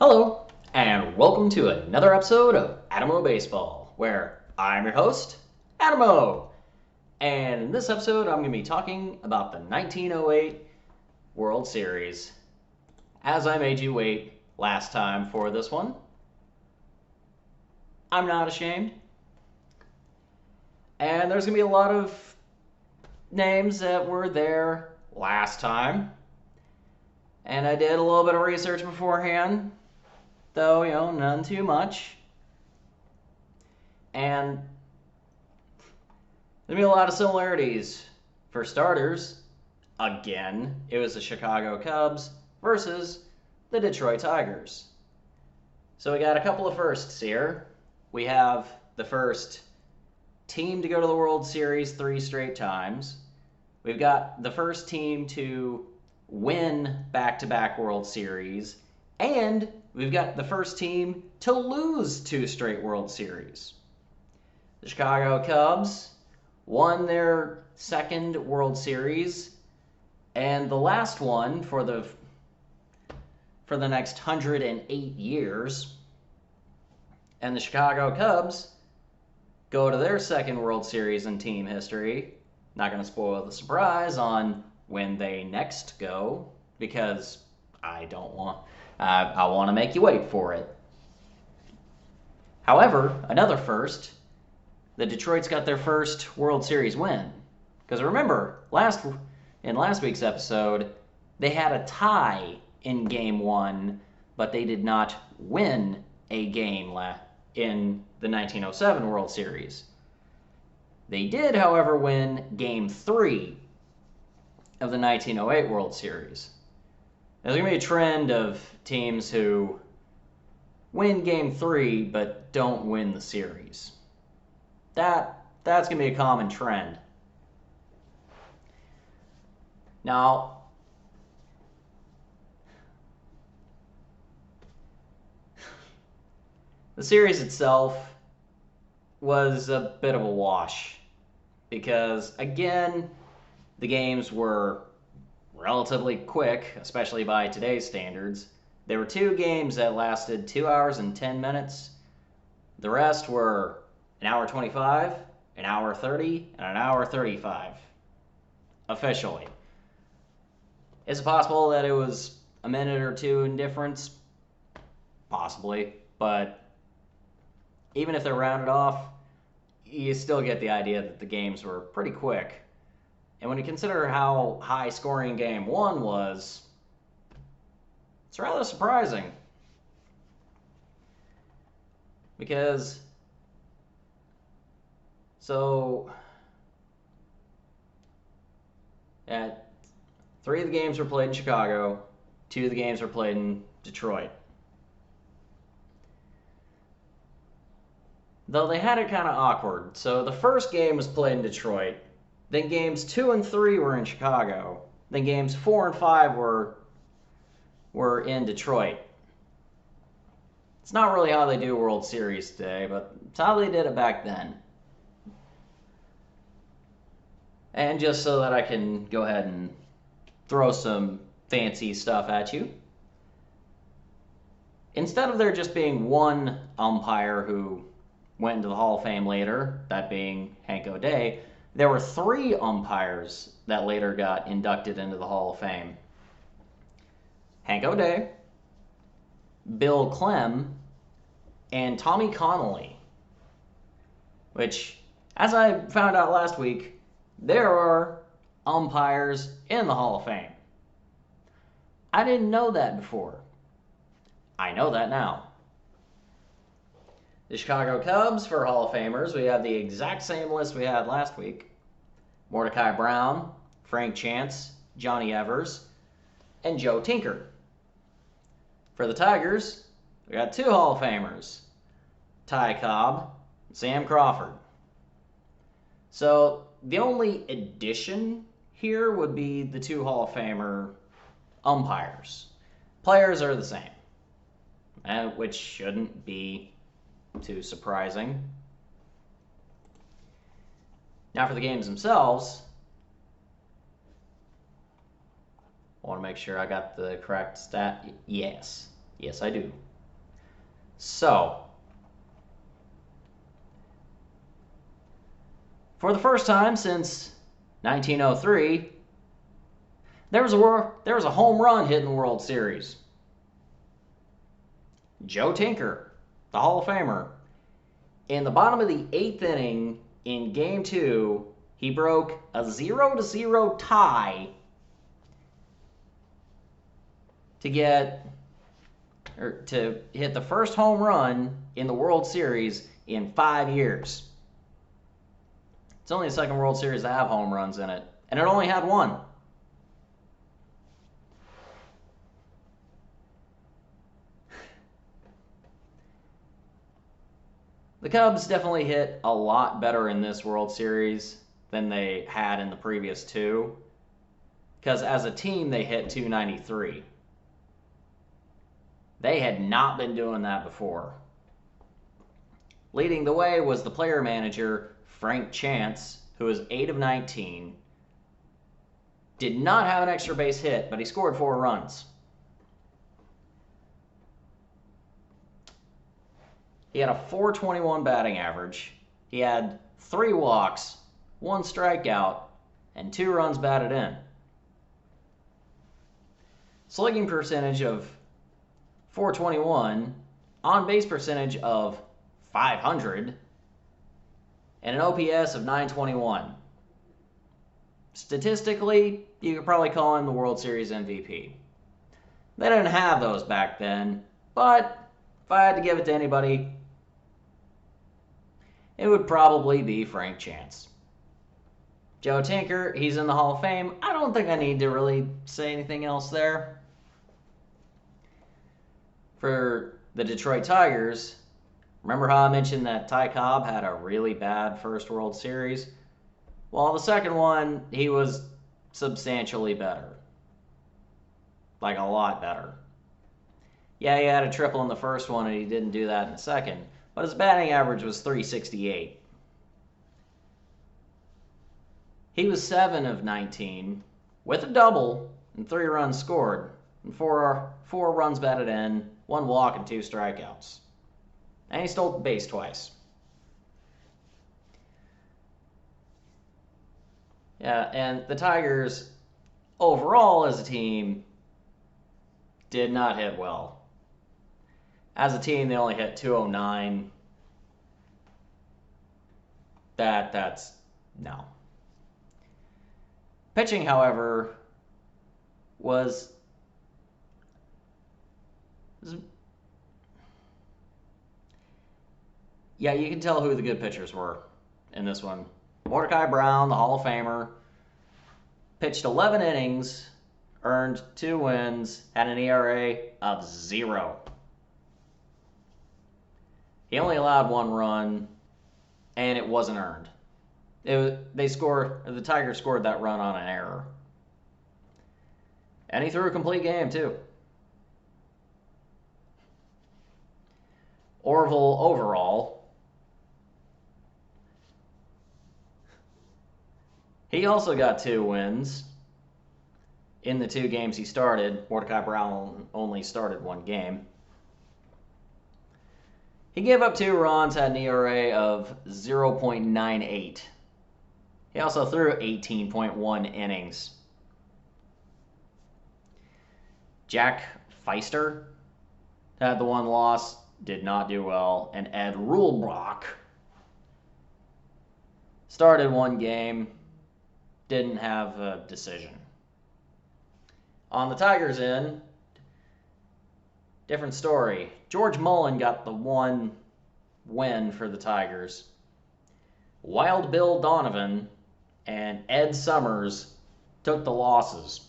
Hello, and welcome to another episode of Adamo Baseball, where I'm your host, Adamo. And in this episode, I'm going to be talking about the 1908 World Series. As I made you wait last time for this one, I'm not ashamed. And there's going to be a lot of names that were there last time. And I did a little bit of research beforehand, though, none too much. And there'll be a lot of similarities. For starters, again, it was the Chicago Cubs versus the Detroit Tigers. So we got a couple of firsts here. We have the first team to go to the World Series 3 straight times. We've got the first team to win back-to-back World Series, and we've got the first team to lose 2 straight World Series. The Chicago Cubs won their second World Series, and the last one for the next 108 years. And the Chicago Cubs go to their second World Series in team history. Not going to spoil the surprise on when they next go, because I want to make you wait for it. However, another first, the Detroit's got their first World Series win. Because remember, in last week's episode, they had a tie in Game 1, but they did not win a game in the 1907 World Series. They did, however, win Game 3 of the 1908 World Series. There's going to be a trend of teams who win Game 3 but don't win the series. That's going to be a common trend. Now, the series itself was a bit of a wash because, again, the games were relatively quick, especially by today's standards. There were 2 games that lasted 2 hours and 10 minutes. The rest were an hour 25, an hour 30, and an hour 35, officially. Is it possible that it was a minute or 2 in difference? Possibly, but even if they're rounded off, you still get the idea that the games were pretty quick. And when you consider how high scoring Game 1 was, it's rather surprising. Because, at 3 of the games were played in Chicago, 2 of the games were played in Detroit. Though they had it kind of awkward. So the first game was played in Detroit. Then games 2 and 3 were in Chicago. Then games 4 and 5 were in Detroit. It's not really how they do World Series today, but it's how they did it back then. And just so that I can go ahead and throw some fancy stuff at you, instead of there just being one umpire who went into the Hall of Fame later, that being Hank O'Day, there were 3 umpires that later got inducted into the Hall of Fame. Hank O'Day, Bill Clem, and Tommy Connolly. Which, as I found out last week, there are umpires in the Hall of Fame. I didn't know that before. I know that now. The Chicago Cubs, for Hall of Famers, we have the exact same list we had last week. Mordecai Brown, Frank Chance, Johnny Evers, and Joe Tinker. For the Tigers, we got 2 Hall of Famers, Ty Cobb and Sam Crawford. So the only addition here would be the 2 Hall of Famer umpires. Players are the same, which shouldn't be too surprising. Now for the games themselves, I want to make sure I got the correct stat. Yes, I do. So, for the first time since 1903, there was a home run hit in the World Series. Joe Tinker, the Hall of Famer, in the bottom of the 8th inning in Game 2, he broke a 0-0 tie to hit the first home run in the World Series in 5 years. It's only the second World Series to have home runs in it, and it only had one. The Cubs definitely hit a lot better in this World Series than they had in the previous two, because as a team they hit .293. They had not been doing that before. Leading the way was the player manager, Frank Chance, who was 8 of 19. Did not have an extra base hit, but he scored 4 runs. He had a .421 batting average. He had 3 walks, 1 strikeout, and 2 runs batted in. Slugging percentage of .421, on-base percentage of .500, and an OPS of .921. Statistically, you could probably call him the World Series MVP. They didn't have those back then, but if I had to give it to anybody, it would probably be Frank Chance. Joe Tinker, he's in the Hall of Fame. I don't think I need to really say anything else there. For the Detroit Tigers, remember how I mentioned that Ty Cobb had a really bad first World Series? Well, the second one, he was substantially better. Like a lot better. Yeah, he had a triple in the first one, and he didn't do that in the second. But his batting average was .368. He was 7 of 19, with a double and 3 runs scored, and 4 runs batted in, 1 walk and 2 strikeouts. And he stole the base twice. Yeah, and the Tigers, overall as a team, did not hit well. As a team, they only hit .209. That's no. Pitching, however, was yeah, you can tell who the good pitchers were in this one. Mordecai Brown, the Hall of Famer, pitched 11 innings, earned 2 wins, had an ERA of 0. He only allowed 1 run, and it wasn't earned. The Tigers scored that run on an error. And he threw a complete game, too. Orville overall, he also got 2 wins in the 2 games he started. Mordecai Brown only started 1 game. He gave up 2 runs, had an ERA of 0.98. He also threw 18.1 innings. Jack Feister had the 1 loss, did not do well, and Ed Rulebrock started 1 game, didn't have a decision. On the Tigers' end, different story. George Mullen got the 1 win for the Tigers. Wild Bill Donovan and Ed Summers took the losses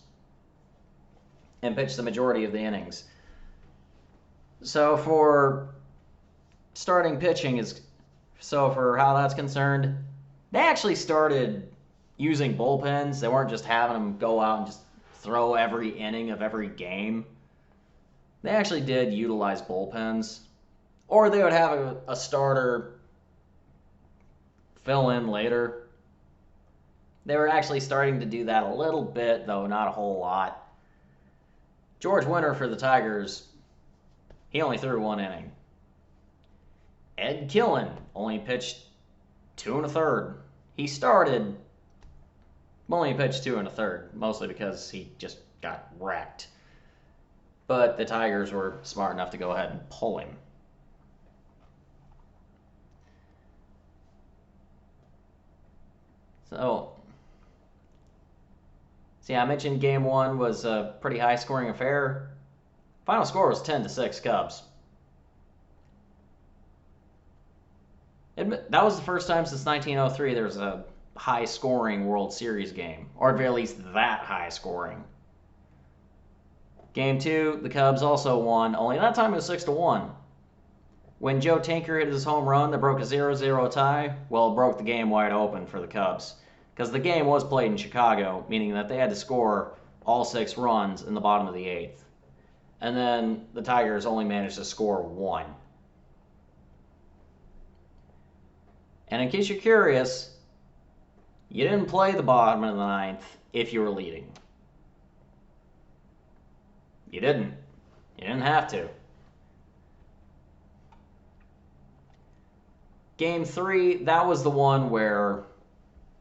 and pitched the majority of the innings. So for starting pitching, for how that's concerned, they actually started using bullpens. They weren't just having them go out and just throw every inning of every game. They actually did utilize bullpens. Or they would have a starter fill in later. They were actually starting to do that a little bit, though not a whole lot. George Winter for the Tigers, he only threw 1 inning. Ed Killen only pitched 2 1/3. He started, only pitched 2 1/3, mostly because he just got wrecked. But the Tigers were smart enough to go ahead and pull him. So, see, I mentioned Game 1 was a pretty high-scoring affair. Final score was 10-6 Cubs. That was the first time since 1903 there was a high-scoring World Series game, or at very least that high-scoring. Game 2, the Cubs also won, only that time it was 6-1. When Joe Tinker hit his home run that broke a 0-0 tie, well, it broke the game wide open for the Cubs. Because the game was played in Chicago, meaning that they had to score all 6 runs in the bottom of the 8th. And then the Tigers only managed to score 1. And in case you're curious, you didn't play the bottom of the 9th if you were leading. You didn't. You didn't have to. Game 3, that was the one where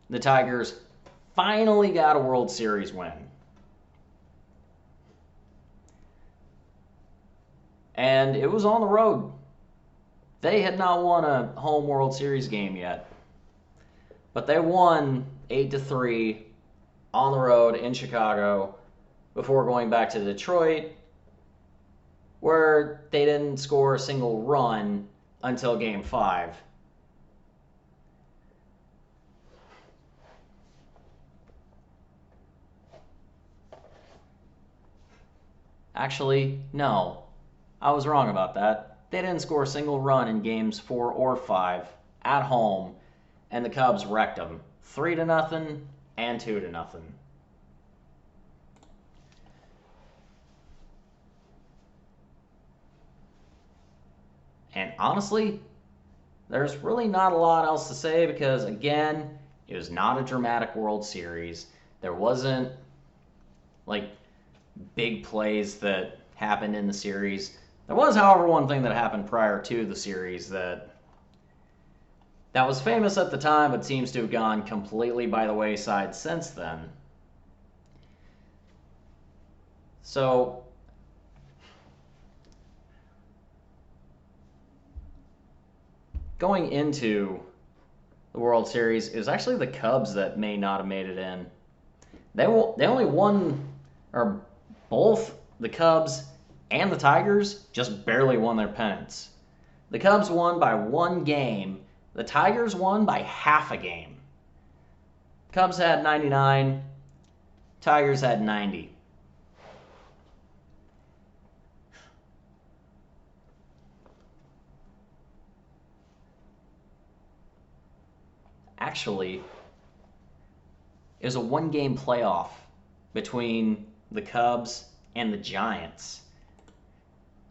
the Tigers finally got a World Series win. And it was on the road. They had not won a home World Series game yet. But they won 8-3 on the road in Chicago before going back to Detroit, where they didn't score a single run until Game 5. Actually, no. I was wrong about that. They didn't score a single run in Games 4 or 5 at home, and the Cubs wrecked them 3-0 and 2-0. And honestly, there's really not a lot else to say because, again, it was not a dramatic World Series. There wasn't, like, big plays that happened in the series. There was, however, one thing that happened prior to the series that was famous at the time but seems to have gone completely by the wayside since then. So, going into the World Series, it was actually the Cubs that may not have made it in. They only won, or both the Cubs and the Tigers just barely won their pennants. The Cubs won by 1 game. The Tigers won by half a game. Cubs had 99. Tigers had 90. Actually, it was a 1-game playoff between the Cubs and the Giants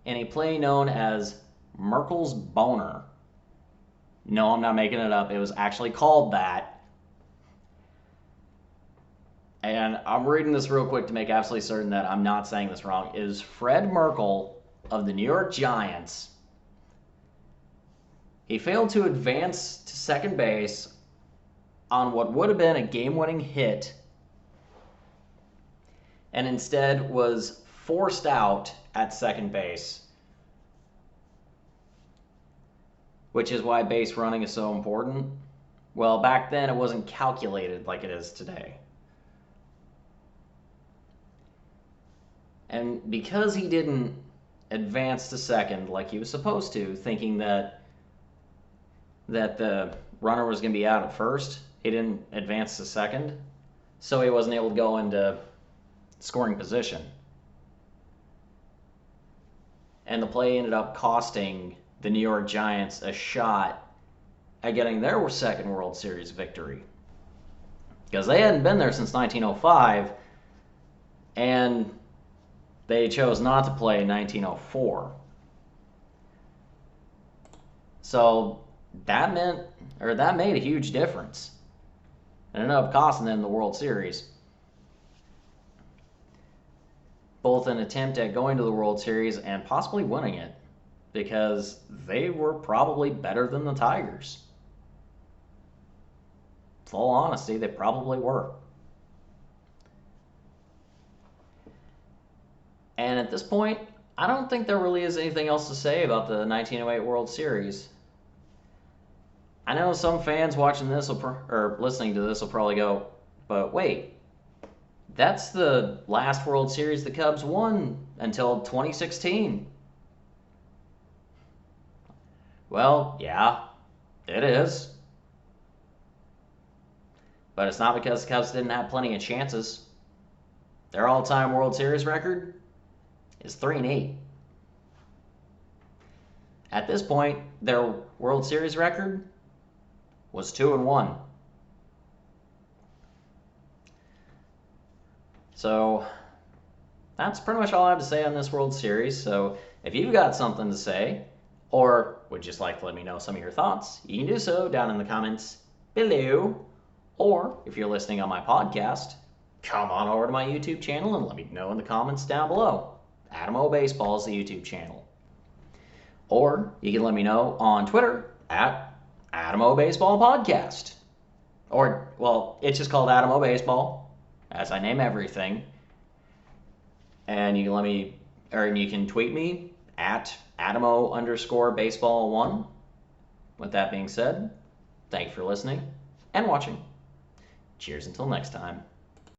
in a play known as Merkle's Boner. No, I'm not making it up. It was actually called that. And I'm reading this real quick to make absolutely certain that I'm not saying this wrong. It is Fred Merkle of the New York Giants. He failed to advance to second base on what would have been a game-winning hit, and instead was forced out at second base, which is why base running is so important. Well, back then it wasn't calculated like it is today. And because he didn't advance to second like he was supposed to, thinking that the runner was going to be out at first, he didn't advance to second, so he wasn't able to go into scoring position. And the play ended up costing the New York Giants a shot at getting their second World Series victory. Because they hadn't been there since 1905, and they chose not to play in 1904. So that made a huge difference. It ended up costing them the World Series. Both an attempt at going to the World Series and possibly winning it. because they were probably better than the Tigers. Full honesty, they probably were. And at this point, I don't think there really is anything else to say about the 1908 World Series. I know some fans watching this or listening to this will probably go, but wait, that's the last World Series the Cubs won until 2016. Well, yeah, it is. But it's not because the Cubs didn't have plenty of chances. Their all-time World Series record is 3-8. At this point, their World Series record was 2-1. So that's pretty much all I have to say on this World Series. So if you've got something to say, or would just like to let me know some of your thoughts, you can do so down in the comments below. Or if you're listening on my podcast, come on over to my YouTube channel and let me know in the comments down below. Adam O Baseball is the YouTube channel. Or you can let me know on Twitter at Adam O Baseball Podcast. Or, well, it's just called Adam O Baseball, as I name everything. And you can you can tweet me at Adamo_baseball1. With that being said, thank you for listening and watching. Cheers until next time.